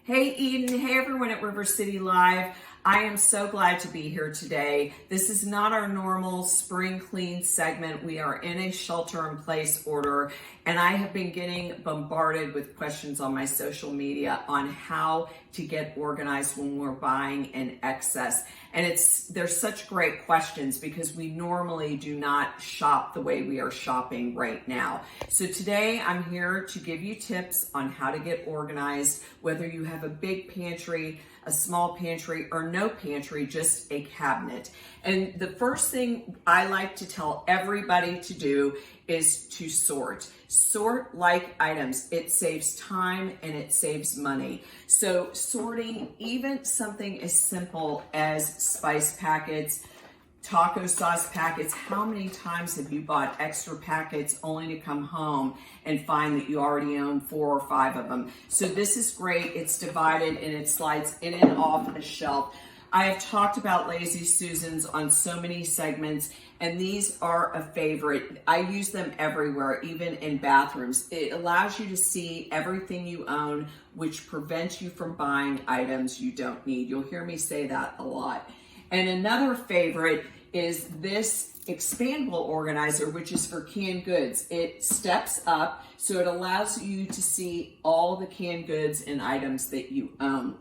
Hey Eden, hey everyone at River City Live. I am so glad to be here today. This is not our normal spring clean segment. We are in a shelter in place order, and I have been getting bombarded with questions on my social media on how to get organized when we're buying in excess. And they're such great questions because we normally do not shop the way we are shopping right now. So today I'm here to give you tips on how to get organized, whether you have a big pantry, a small pantry, or no pantry, just a cabinet. And the first thing I like to tell everybody to do is to sort. Sort like items. It saves time and it saves money. So sorting even something as simple as spice packets, taco sauce packets. How many times have you bought extra packets only to come home and find that you already own 4 or 5 of them? So this is great. It's divided and it slides in and off the shelf. I have talked about Lazy Susans on so many segments, and these are a favorite. I use them everywhere, even in bathrooms. It allows you to see everything you own, which prevents you from buying items you don't need. You'll hear me say that a lot. And another favorite is this expandable organizer, which is for canned goods. It steps up, so it allows you to see all the canned goods and items that you own.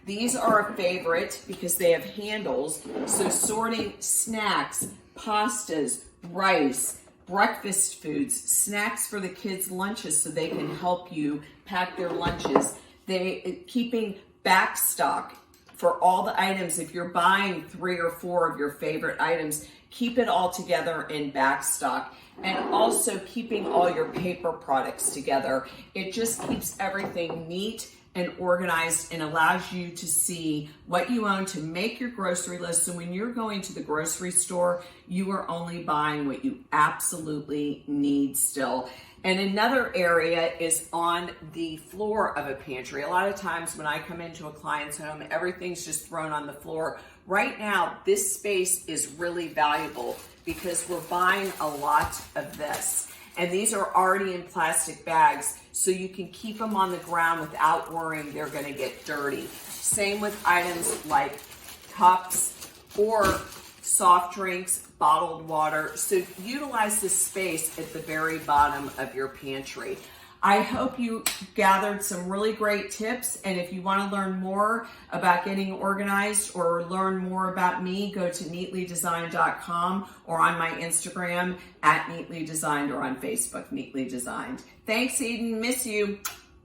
These are a favorite because they have handles, so sorting snacks, pastas, rice, breakfast foods, snacks for the kids' lunches so they can help you pack their lunches. Keeping back stock for all the items. If you're buying 3 or 4 of your favorite items, keep it all together in back stock. And also keeping all your paper products together. It just keeps everything neat and organized and allows you to see what you own to make your grocery list. So when you're going to the grocery store, you are only buying what you absolutely need still. And another area is on the floor of a pantry. A lot of times when I come into a client's home, everything's just thrown on the floor. Right now, this space is really valuable because we're buying a lot of this. And these are already in plastic bags, so you can keep them on the ground without worrying they're gonna get dirty. Same with items like cups or soft drinks, bottled water. So utilize this space at the very bottom of your pantry. I hope you gathered some really great tips, and if you want to learn more about getting organized or learn more about me, go to neatlydesigned.com or on my Instagram @neatlydesigned or on Facebook, Neatly Designed. Thanks, Eden. Miss you.